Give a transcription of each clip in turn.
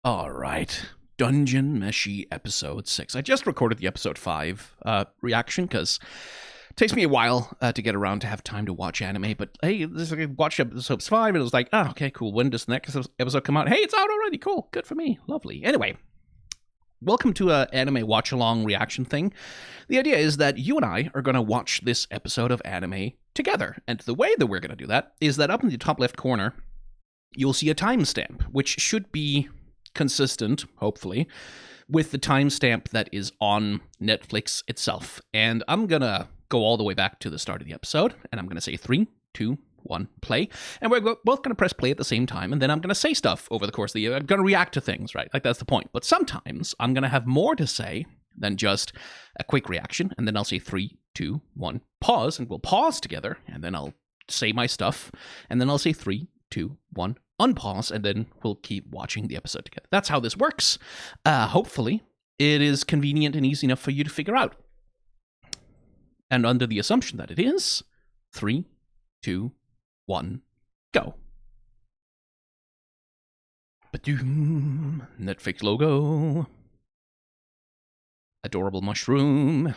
All right. Dungeon Meshi episode 6. I just recorded the episode 5 reaction because it takes me a while to get around to have time to watch anime. But hey, I watched episode 5 and it was like, okay, cool. When does the next episode come out? Hey, it's out already. Cool. Good for me. Lovely. Anyway, welcome to an anime watch along reaction thing. The idea is that you and I are going to watch this episode of anime together. And the way that we're going to do that is that up in the top left corner, you'll see a timestamp, which should be consistent, hopefully, with the timestamp that is on Netflix itself. And I'm going to go all the way back to the start of the episode, and I'm going to say 3, 2, 1, play. And we're both going to press play at the same time, and then I'm going to say stuff over the course of the year. I'm going to react to things, right? Like, that's the point. But sometimes I'm going to have more to say than just a quick reaction, and then I'll say 3, 2, 1, pause, and we'll pause together, and then I'll say my stuff, and then I'll say 3, 2, 1, unpause, and then we'll keep watching the episode together. That's how this works. Hopefully, it is convenient and easy enough for you to figure out. And under the assumption that it is, 3, 2, 1, go. Ba-doom. Netflix logo. Adorable mushroom.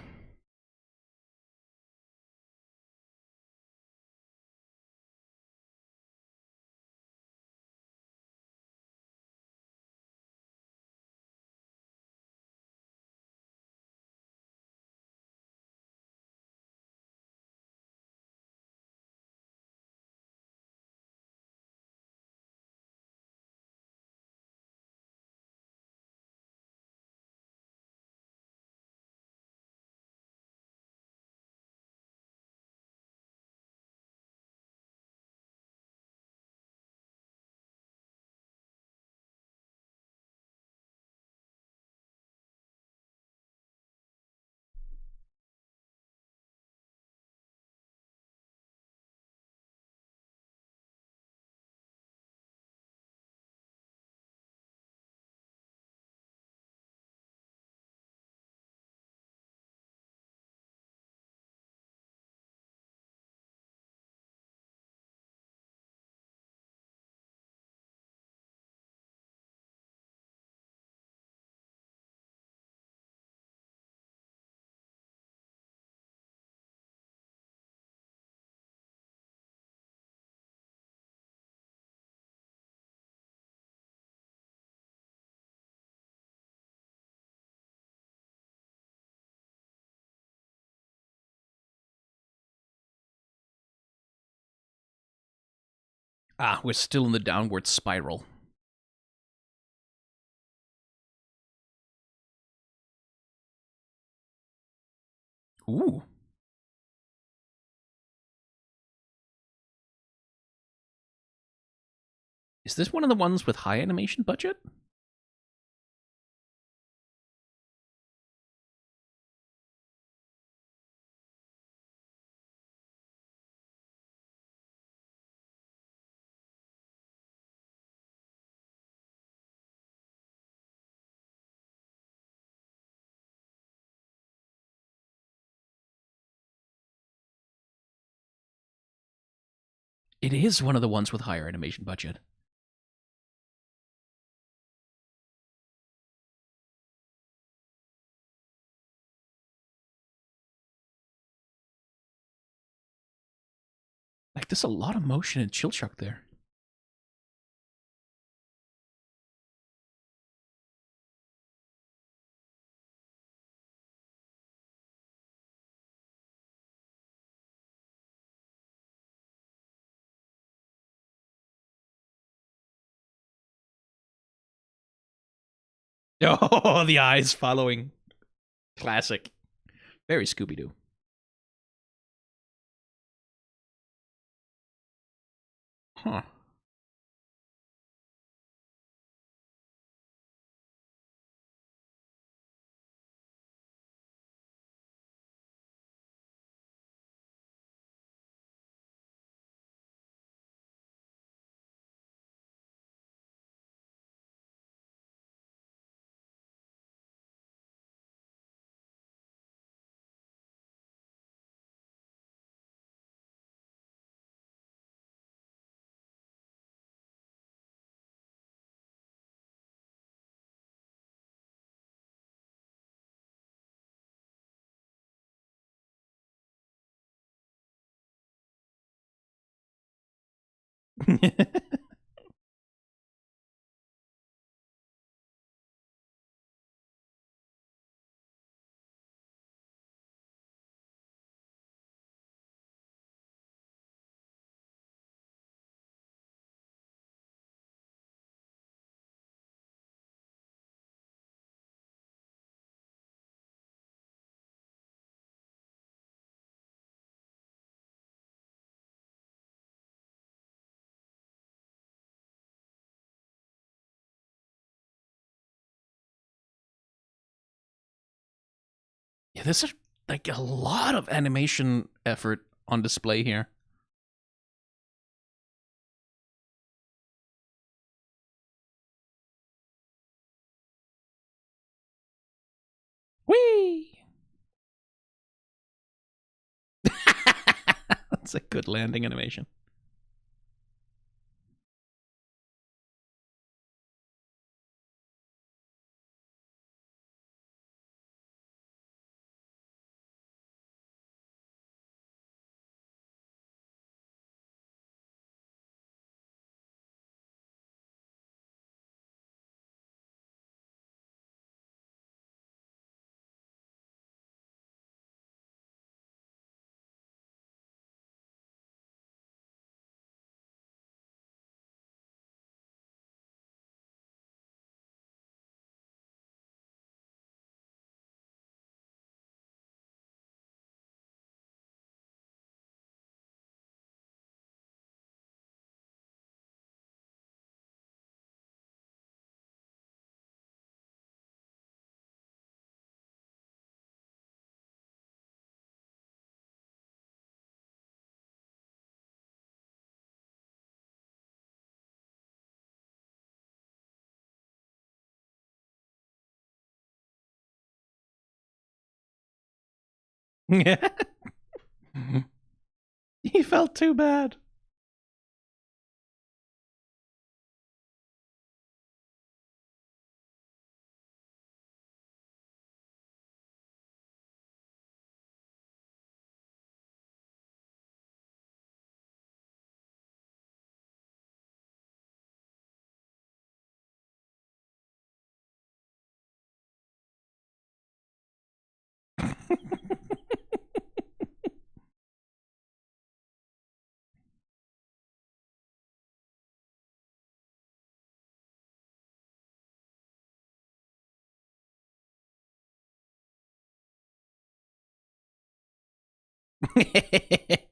We're still in the downward spiral. Ooh. Is this one of the ones with high animation budget? It is one of the ones with higher animation budget. Like, there's a lot of motion in Chilchuc there. Oh, the eyes following. Classic. Very Scooby-Doo. Huh. Yeah, there's like a lot of animation effort on display here. Whee! That's a good landing animation. He felt too bad.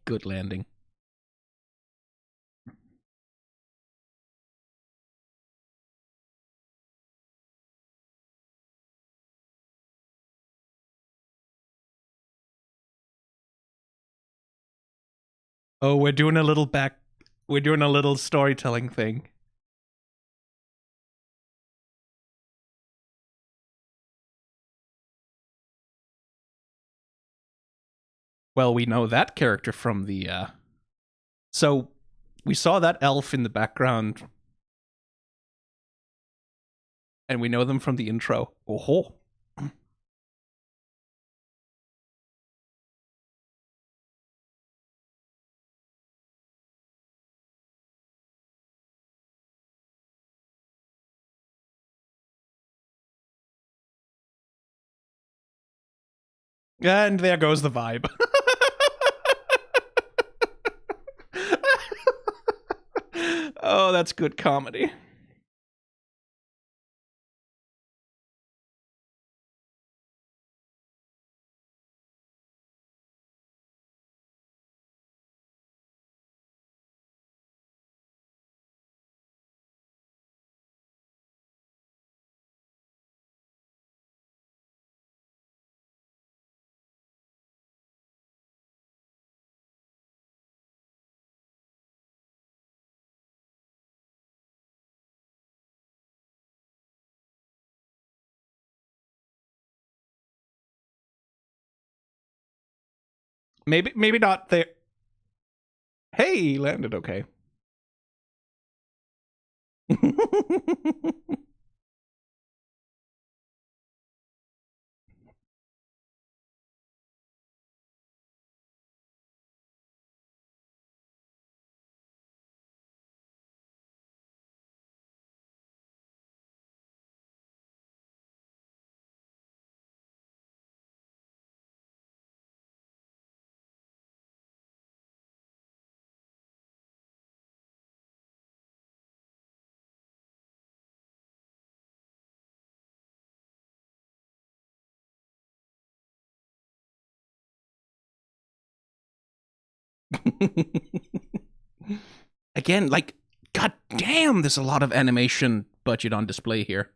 Good landing. Oh, we're doing a little back. We're doing a little storytelling thing. Well, we know that character from the. So we saw that elf in the background, and we know them from the intro. Oh, and there goes the vibe. Oh, that's good comedy. Maybe not there. Hey, landed okay. Again, like, god damn, there's a lot of animation budget on display here.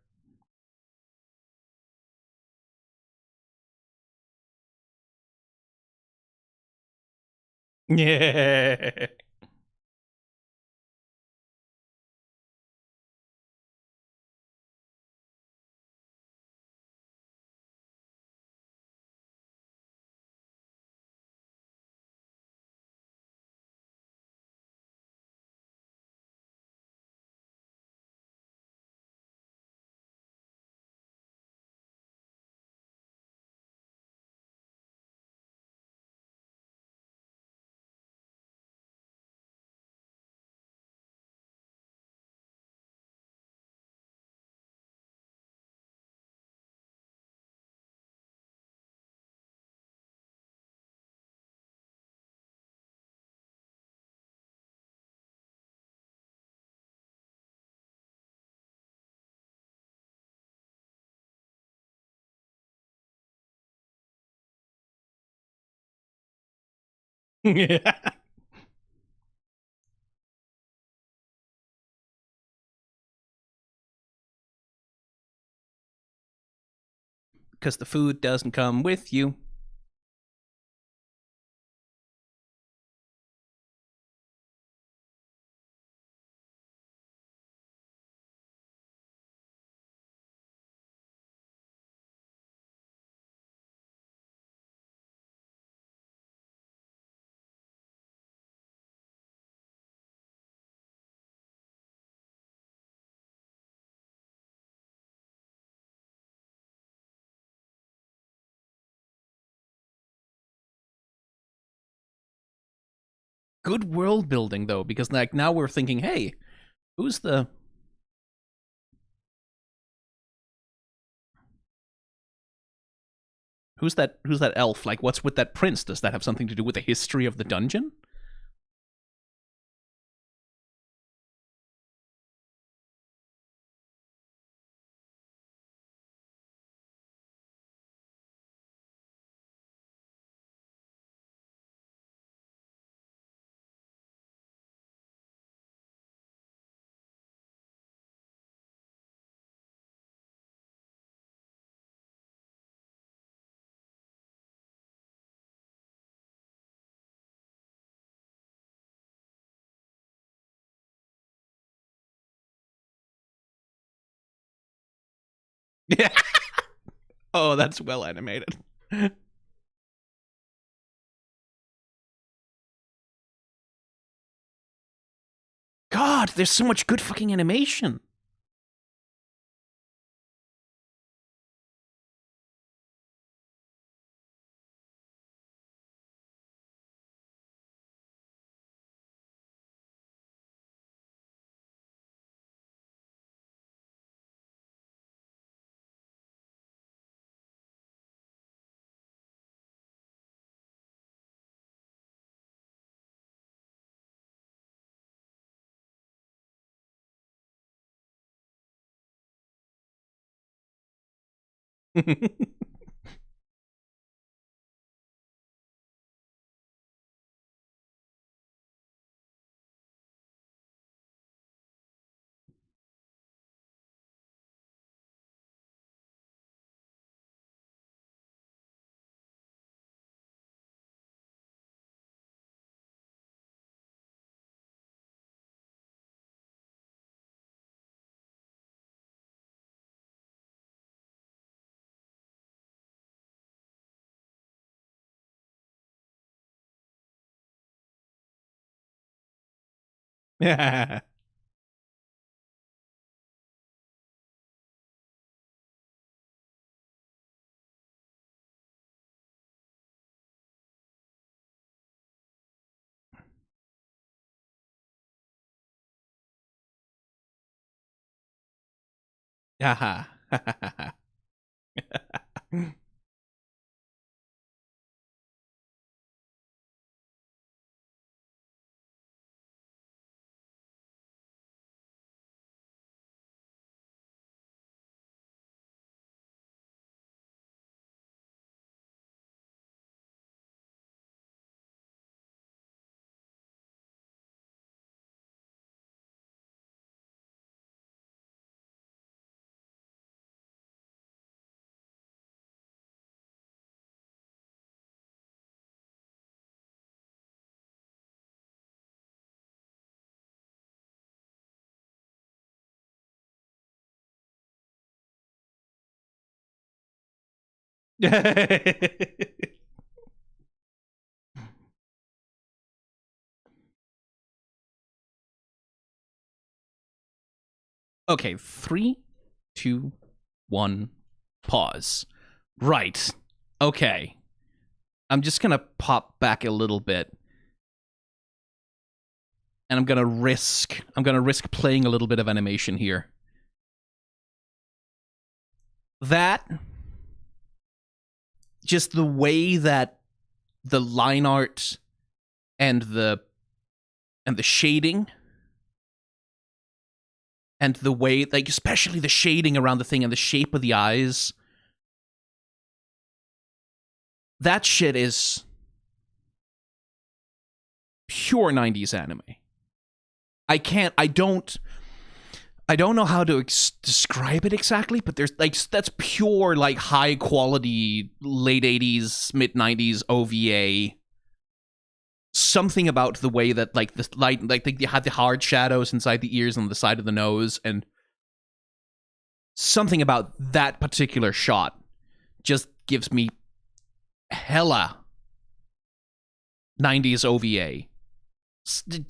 Yeah. Because the food doesn't come with you. Good world building though, because like now we're thinking, hey, who's the who's that elf? Like, what's with that prince? Does that have something to do with the history of the dungeon? Yeah. Oh, that's well animated. God, there's so much good fucking animation. Yeah. Haha. Okay, 3, 2, 1, pause. Right. Okay. I'm just gonna pop back a little bit, and I'm gonna risk playing a little bit of animation here. That, just the way that the line art and the shading and the way, like, especially the shading around the thing and the shape of the eyes, that shit is pure 90s anime. I don't know how to describe it exactly, but there's, like, that's pure, like, high quality late 80s, mid 90s OVA. Something about the way that, like, the light, like, they had the hard shadows inside the ears and the side of the nose, and something about that particular shot just gives me hella 90s OVA.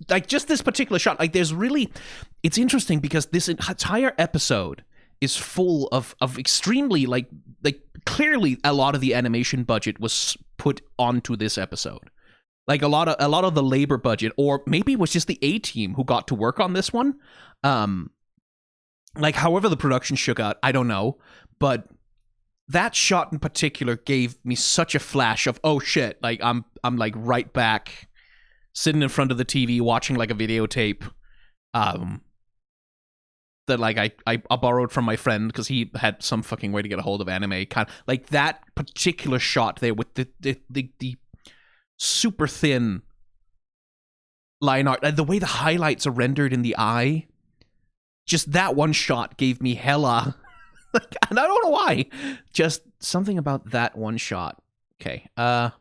Like, just this particular shot, like, there's really, it's interesting because this entire episode is full of extremely, like clearly a lot of the animation budget was put onto this episode. Like, a lot of the labor budget, or maybe it was just the A team who got to work on this one. Like, however the production shook out, I don't know, but that shot in particular gave me such a flash of, oh shit, like, I'm like right back sitting in front of the TV watching, like, a videotape that, like, I borrowed from my friend because he had some fucking way to get a hold of anime. Kind of like that particular shot there with the super thin line art, the way the highlights are rendered in the eye. Just that one shot gave me hella, like, and I don't know why. Just something about that one shot. Okay, let's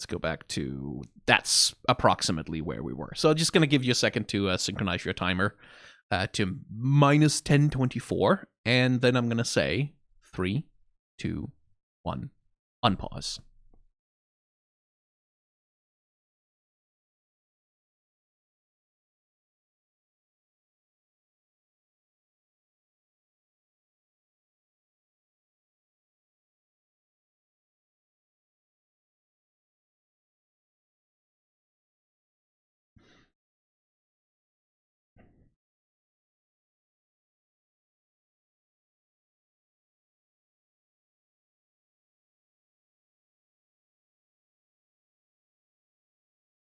go back to, that's approximately where we were. So I'm just going to give you a second to synchronize your timer to minus 1024. And then I'm going to say 3, 2, 1, unpause.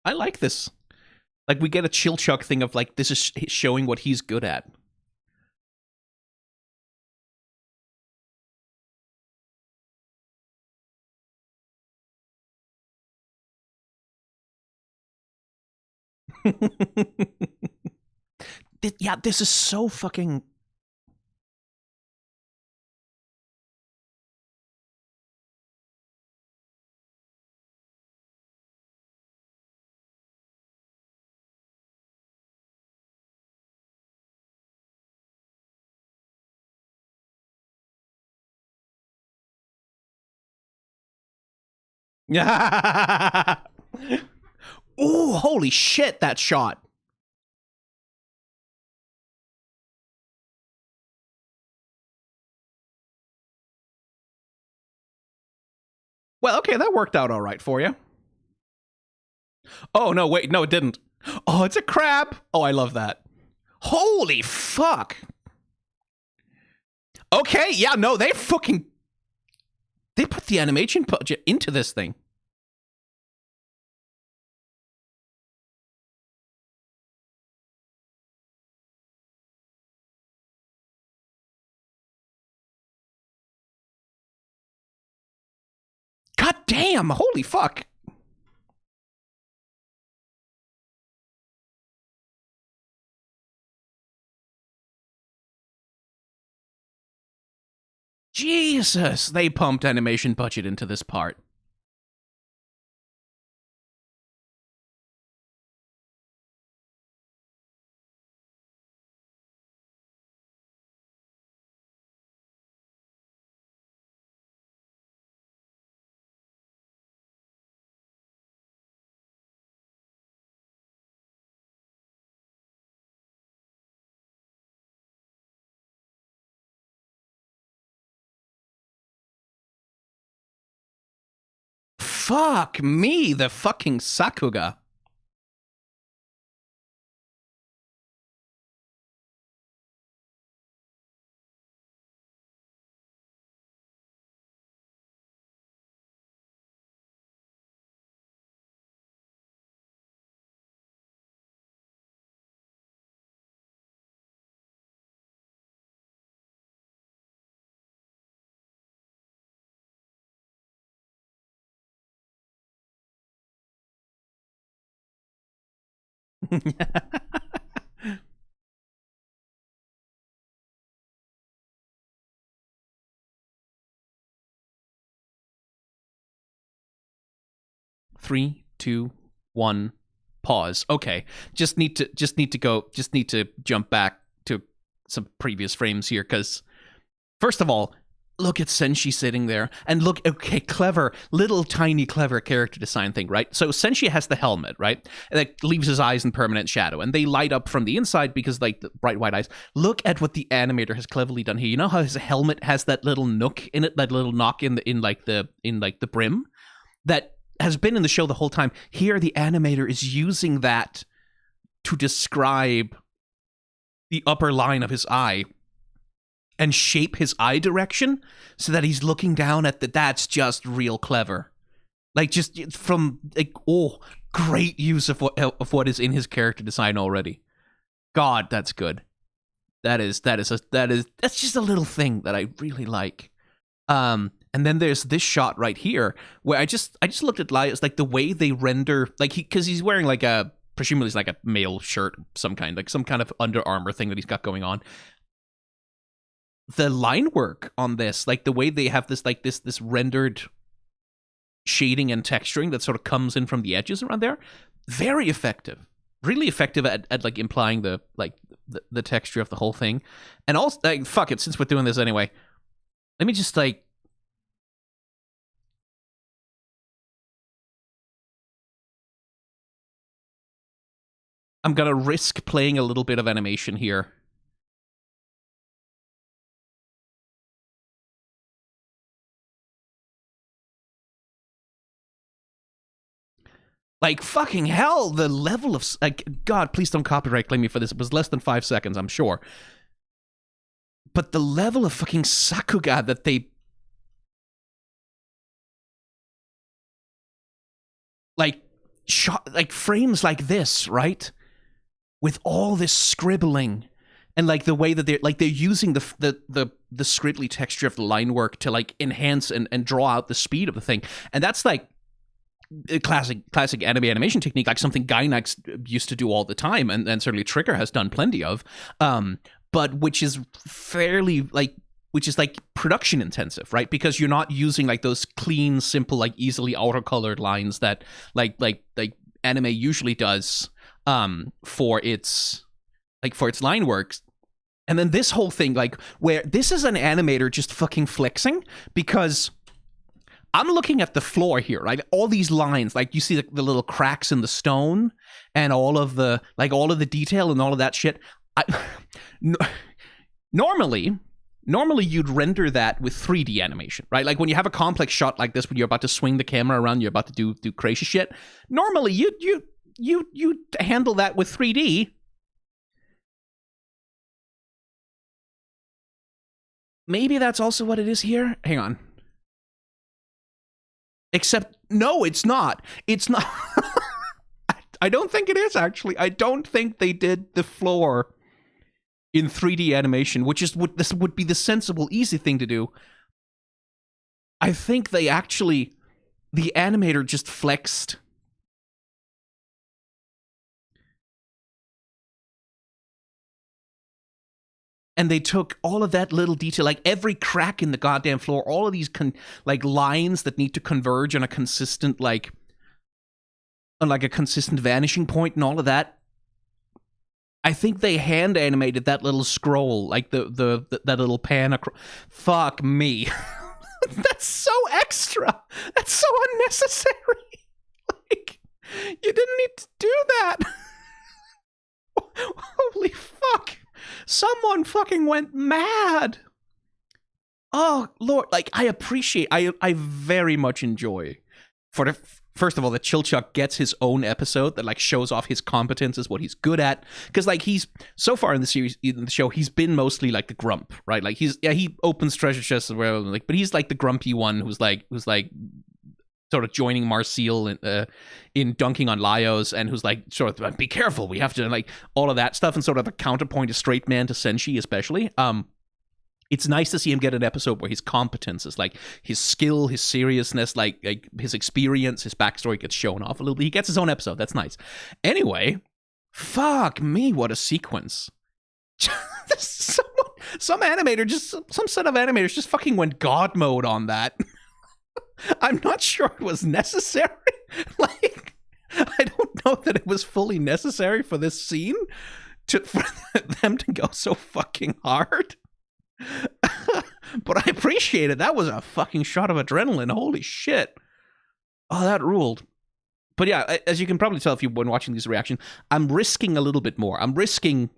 I like this. Like, we get a Chilchuc thing of, like, this is showing what he's good at. Yeah, this is so fucking... Ooh, holy shit, that shot. Well, okay, that worked out all right for you. Oh, no, wait, no, it didn't. Oh, it's a crab. Oh, I love that. Holy fuck. Okay, yeah, no, they fucking... They put the animation budget into this thing. God damn, holy fuck. Jesus, they pumped animation budget into this part. Fuck me, the fucking Sakuga. Three, two, one, pause. Okay, just need to jump back to some previous frames here, because first of all, look at Senshi sitting there, and look, okay, clever, little tiny clever character design thing, right? So Senshi has the helmet, right? That leaves his eyes in permanent shadow, and they light up from the inside because, like, the bright white eyes. Look at what the animator has cleverly done here. You know how his helmet has that little nook in it, that little knock in the brim that has been in the show the whole time. Here, the animator is using that to describe the upper line of his eye and shape his eye direction so that he's looking down at that's just real clever. Like, just from, like, oh, great use of what is in his character design already. God, that's good. That's just a little thing that I really like. And then there's this shot right here where I just looked at Laios, like the way they render, like, because he's wearing like presumably it's like a male shirt, some kind of Under Armour thing that he's got going on. The line work on this, like the way they have this, like this rendered shading and texturing that sort of comes in from the edges around there, very effective, really effective at like implying the texture of the whole thing. And also, like, fuck it, since we're doing this anyway, let me just like, I'm gonna risk playing a little bit of animation here. Like, fucking hell, the level of, like, God, please don't copyright claim me for this. It was less than 5 seconds, I'm sure. But the level of fucking Sakuga that they, like, shot, like, frames like this, right? With all this scribbling, and like the way that they're using the scribbly texture of the line work to like enhance and draw out the speed of the thing. And that's like a classic anime animation technique, like something Gainax used to do all the time, and certainly Trigger has done plenty of, but which is fairly like, which is like production intensive, right? Because you're not using like those clean, simple, like easily auto-colored lines that like anime usually does for its line works. And then this whole thing, like, where this is an animator just fucking flexing, because I'm looking at the floor here, right? All these lines, like, you see the little cracks in the stone and all of the detail and all of that shit. Normally you'd render that with 3D animation, right? Like when you have a complex shot like this, when you're about to swing the camera around, you're about to do crazy shit. Normally you handle that with 3D. Maybe that's also what it is here. Hang on. Except, no, it's not. It's not. I don't think it is, actually. I don't think they did the floor in 3D animation, which is what this would be the sensible, easy thing to do. I think they actually, the animator just flexed. And they took all of that little detail, like every crack in the goddamn floor, all of these like lines that need to converge on a consistent, like a consistent vanishing point and all of that. I think they hand animated that little scroll, like that little pan across. Fuck me. That's so extra. That's so unnecessary. Like, you didn't need to do that. Holy fuck. Someone fucking went mad. Oh, Lord. Like, I very much enjoy for the first of all, that Chilchuc gets his own episode that like shows off his competence as what he's good at. Because like he's so far in the series, in the show, he's been mostly like the grump, right? Like he opens treasure chests as well, like, but he's like the grumpy one who's like sort of joining Marcel in dunking on Laios, and who's like sort of be careful, we have to like all of that stuff, and sort of the counterpoint to straight man to Senshi especially. It's nice to see him get an episode where his competence is like his skill, his seriousness, like his experience, his backstory gets shown off a little bit. He gets his own episode. That's nice. Anyway, fuck me, what a sequence. Some animator, just some set of animators just fucking went God mode on that. I'm not sure it was necessary. Like, I don't know that it was fully necessary for this scene for them to go so fucking hard. But I appreciate it. That was a fucking shot of adrenaline. Holy shit. Oh, that ruled. But yeah, as you can probably tell if you've been watching these reactions, I'm risking a little bit more. I'm risking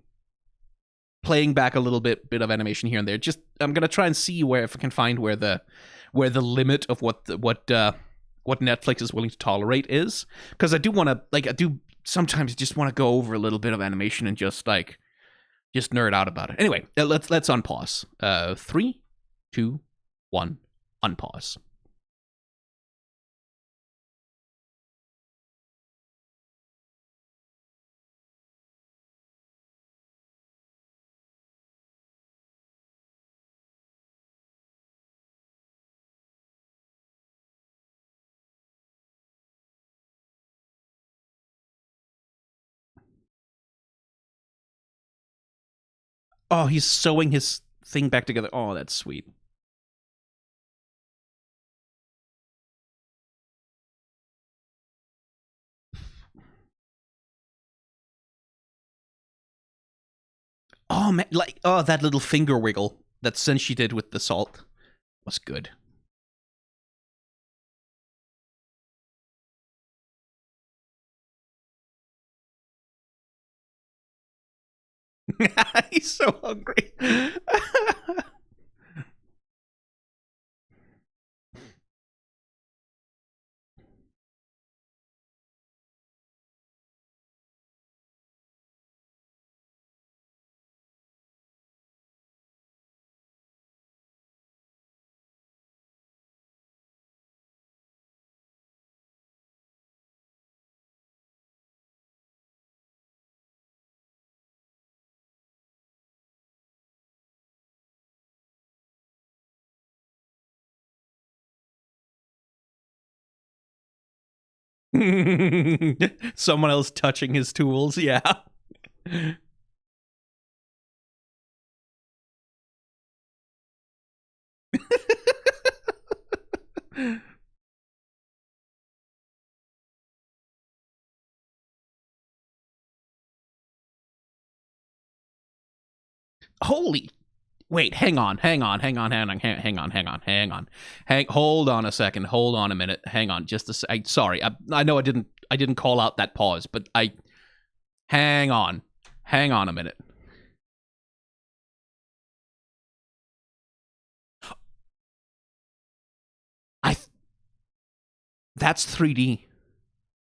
playing back a little bit of animation here and there. Just I'm gonna try and see if I can find where the limit of what Netflix is willing to tolerate is. Because I do sometimes just want to go over a little bit of animation and just nerd out about it. Anyway, let's unpause. 3, 2, 1, unpause. Oh, he's sewing his thing back together. Oh, that's sweet. Oh man, that little finger wiggle that Senshi did with the salt was good. He's so hungry. Someone else touching his tools, yeah. Holy wait, hang on. Hold on a second. Hold on a minute. Hang on, just a sec. Sorry, I know I didn't call out that pause, but hang on a minute. That's 3D.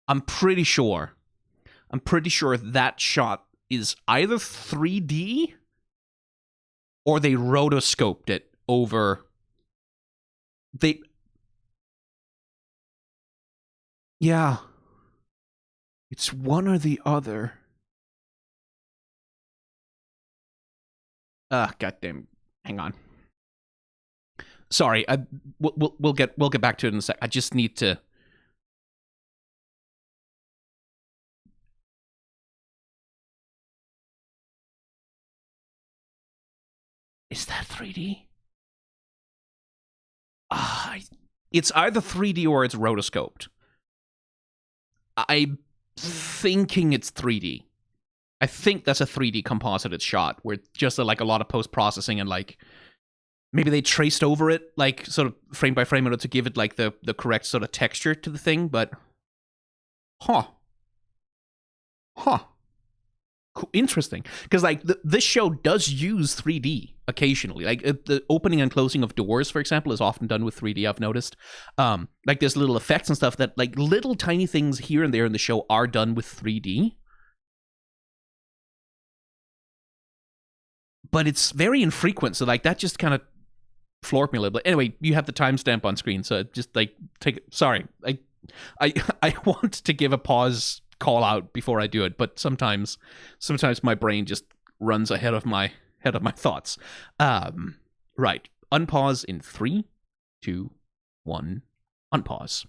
I'm pretty sure that shot is either 3D or they rotoscoped it over. Yeah. It's one or the other. Goddamn. Hang on. Sorry, we'll get back to it in a sec. I just need to. Is that 3D? It's either 3D or it's rotoscoped. I'm thinking it's 3D. I think that's a 3D composited shot where just like a lot of post processing and like maybe they traced over it like sort of frame by frame in order to give it like the correct sort of texture to the thing, but huh. Interesting, because like this show does use 3D occasionally. Like the opening and closing of doors, for example, is often done with 3D. I've noticed. Like there's little effects and stuff that like little tiny things here and there in the show are done with 3D. But it's very infrequent, so like that just kind of floored me a little bit. Anyway, you have the timestamp on screen, so just like take it. Sorry, I want to give a pause call out before I do it, but sometimes my brain just runs ahead of my thoughts. Right. Unpause in 3, 2, 1. Unpause.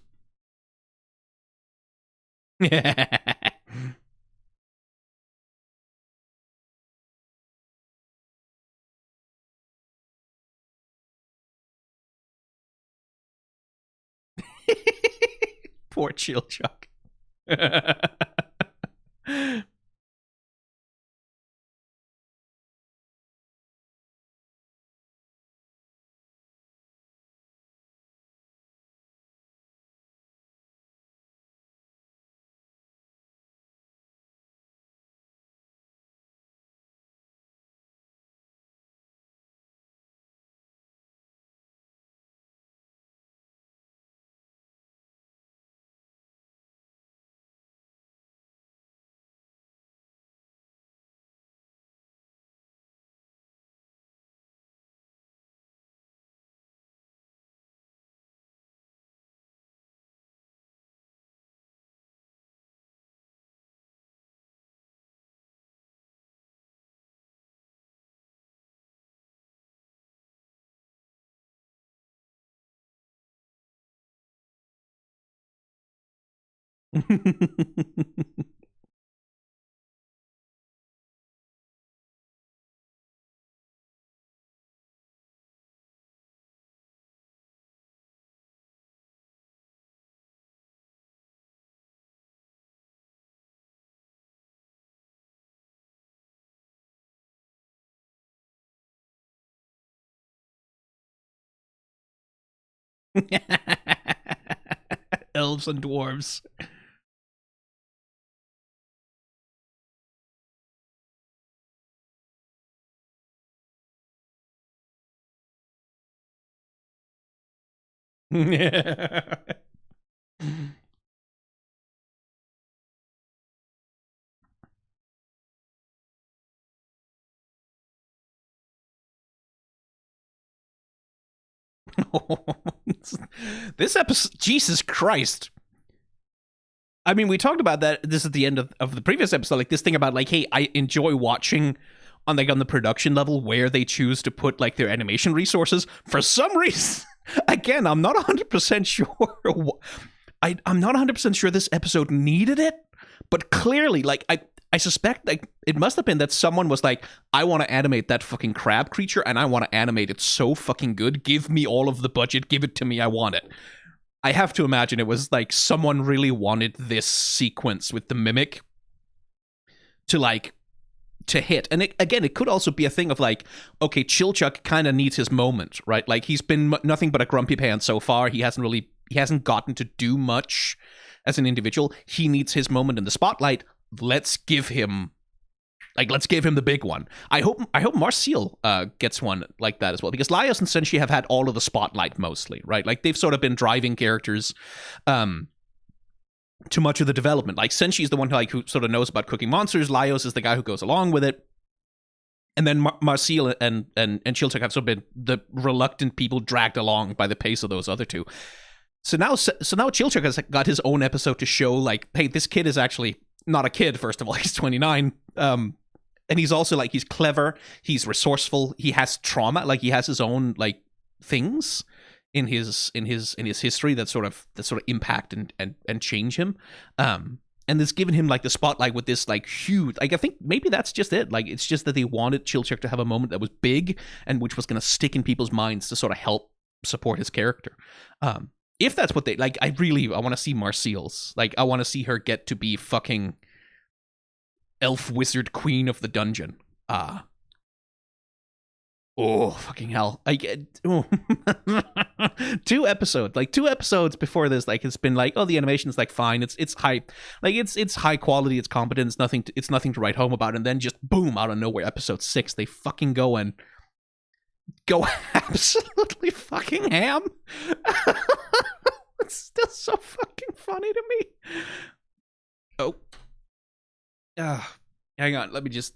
Poor Chilchuc. Elves and dwarves. This episode, Jesus Christ. I mean, we talked about that. This is the end of the previous episode. Like this thing about like, hey, I enjoy watching on like on the production level where they choose to put like their animation resources. For some reason, again, I'm not 100% sure. I'm not 100% sure this episode needed it, but clearly, like I suspect like it must have been that someone was like, I want to animate that fucking crab creature and I want to animate it so fucking good. Give me all of the budget. Give it to me. I want it. I have to imagine it was like someone really wanted this sequence with the mimic to hit. And again, it could also be a thing of like, okay, Chilchuc kind of needs his moment, right? Like he's been nothing but a grumpy pants so far. He hasn't gotten to do much as an individual. He needs his moment in the spotlight. Let's give him the big one. I hope Marcel gets one like that as well, because Laios and Senshi have had all of the spotlight mostly, right? Like they've sort of been driving characters to much of the development. Like Senshi is the one who sort of knows about cooking monsters. Laios is the guy who goes along with it. And then Marcel and Chilchuc have sort of been the reluctant people dragged along by the pace of those other two. So now Chilchuc has got his own episode to show like, hey, this kid is actually not a kid. First of all, he's 29. And he's also like, he's clever, he's resourceful, he has trauma, like he has his own like things in his history that sort of impact and change him. And it's given him like the spotlight with this like huge, like I think maybe that's just it. Like it's just that they wanted Chilchuc to have a moment that was big and which was gonna stick in people's minds to sort of help support his character. If that's what they like, I want to see Marcel's. Like I want to see her get to be fucking elf wizard queen of the dungeon. Oh fucking hell! I get. Oh. Two episodes before this, like it's been like, oh, the animation's like fine, it's high, like it's high quality, it's competent, it's nothing to write home about, and then just boom, out of nowhere, episode 6, they fucking go absolutely fucking ham. It's still so fucking funny to me. Oh, hang on, let me just.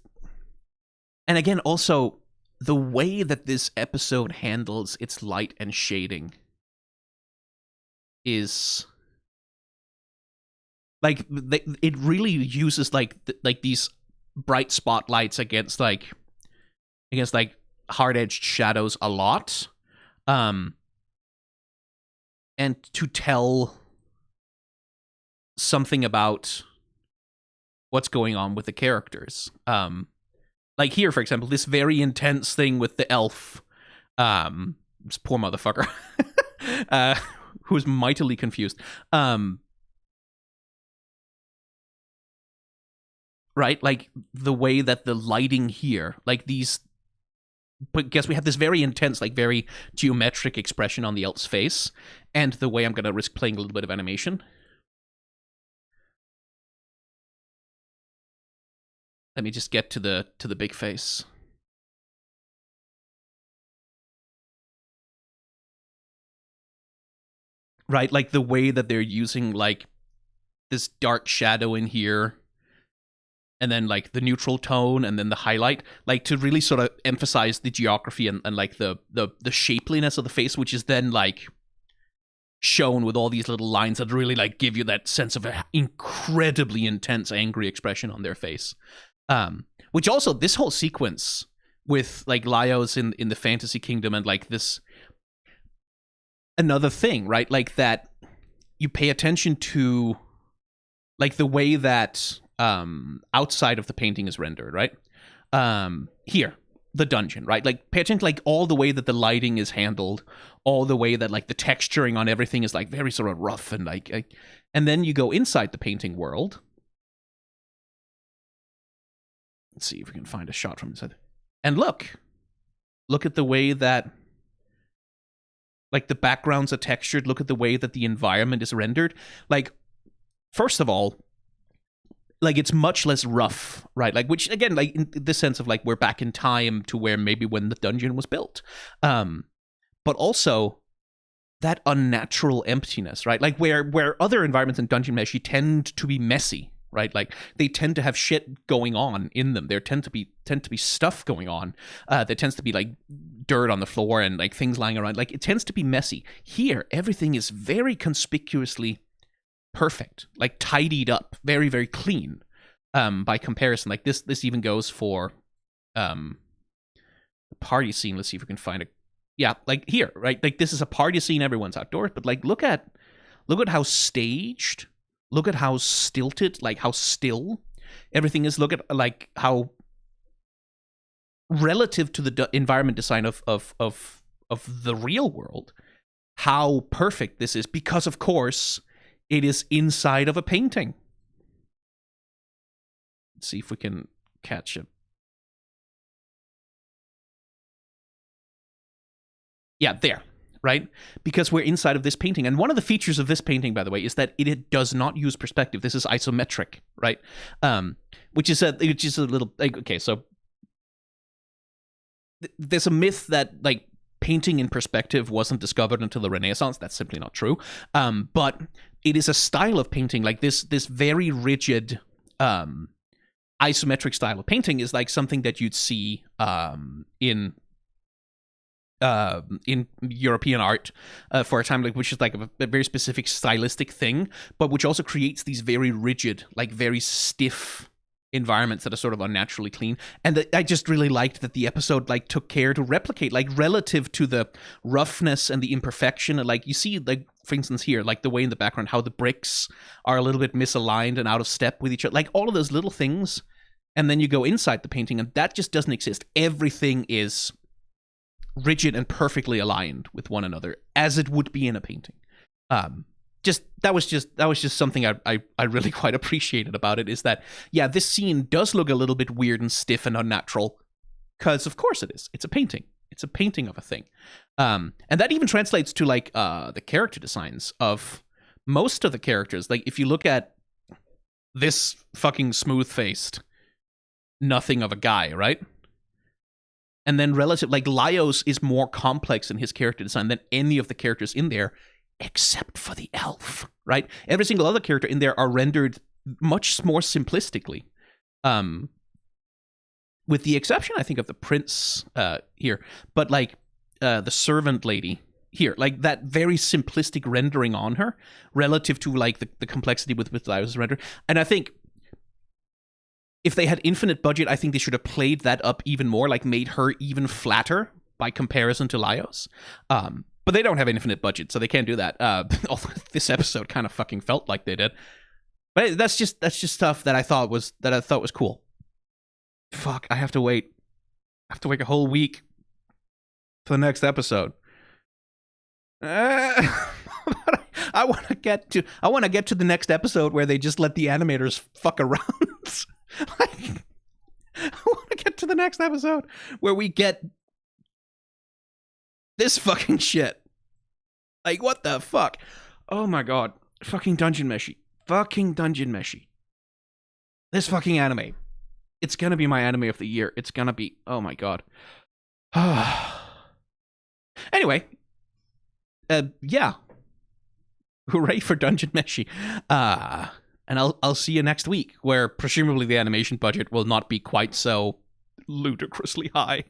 And again, also, the way that this episode handles its light and shading is like it really uses like these bright spotlights against hard-edged shadows a lot, and to tell something about what's going on with the characters. Like here, for example, this very intense thing with the elf, this poor motherfucker, who's mightily confused. Right? Like, the way that the lighting here, like these, but guess we have this very intense, like very geometric expression on the elf's face, and the way I'm going to risk playing a little bit of animation. Let me just get to the big face. Right, like the way that they're using like this dark shadow in here, and then like the neutral tone, and then the highlight, like to really sort of emphasize the geography and like the shapeliness of the face, which is then like shown with all these little lines that really like give you that sense of an incredibly intense, angry expression on their face. Which also, this whole sequence with like Laios in the fantasy kingdom, and like this, another thing, right? Like that you pay attention to like the way that outside of the painting is rendered, right? Here, the dungeon, right? Like pay attention to like all the way that the lighting is handled, all the way that like the texturing on everything is like very sort of rough and like and then you go inside the painting world. Let's see if we can find a shot from inside. And look at the way that like the backgrounds are textured. Look at the way that the environment is rendered. Like, first of all, like it's much less rough, right? Like, which again, like in the sense of like we're back in time to where maybe when the dungeon was built. But also that unnatural emptiness, right? Like where other environments in Dungeon Meshi tend to be messy, right? Like they tend to have shit going on in them. There tend to be stuff going on. There tends to be like dirt on the floor and like things lying around. Like it tends to be messy. Here, everything is very conspicuously perfect, like tidied up, very, very clean. By comparison, like this even goes for the party scene. Let's see if we can find a. Yeah, like here, right? Like this is a party scene. Everyone's outdoors, but like look at how staged. Look at how stilted, like how still everything is. Look at like how relative to the environment design of the real world, how perfect this is, because of course it is inside of a painting. Let's see if we can catch it. Yeah, there. Right? Because we're inside of this painting. And one of the features of this painting, by the way, is that it does not use perspective. This is isometric, right? Which is a little like, okay, so there's a myth that like painting in perspective wasn't discovered until the Renaissance. That's simply not true. But it is a style of painting, like this very rigid isometric style of painting is like something that you'd see in European art for a time, like which is like a very specific stylistic thing, but which also creates these very rigid, like very stiff environments that are sort of unnaturally clean. And I just really liked that the episode like took care to replicate, like relative to the roughness and the imperfection, and like you see, like for instance here, like the way in the background how the bricks are a little bit misaligned and out of step with each other, like all of those little things. And then you go inside the painting and that just doesn't exist. Everything is rigid and perfectly aligned with one another, as it would be in a painting. That was just something I really quite appreciated about it, is that, yeah, this scene does look a little bit weird and stiff and unnatural, because of course it is. It's a painting. It's a painting of a thing. And that even translates to like the character designs of most of the characters. Like if you look at this fucking smooth-faced nothing of a guy, right? And then relative, like Laios is more complex in his character design than any of the characters in there, except for the elf, right? Every single other character in there are rendered much more simplistically. With the exception, I think, of the prince here. But like the servant lady here, like that very simplistic rendering on her relative to like the complexity with Laios' rendered. And I think if they had infinite budget, I think they should have played that up even more, like made her even flatter by comparison to Laios. But they don't have infinite budget, so they can't do that. Although this episode kind of fucking felt like they did. But that's just stuff that I thought was cool. Fuck, I have to wait. I have to wait a whole week for the next episode. I want to get to the next episode where they just let the animators fuck around. Like, I want to get to the next episode where we get this fucking shit. Like, what the fuck? Oh my god. Fucking Dungeon Meshi. This fucking anime. It's gonna be my anime of the year. It's gonna be... Oh my god. Anyway. Yeah. Hooray for Dungeon Meshi. And I'll see you next week, where presumably the animation budget will not be quite so ludicrously high.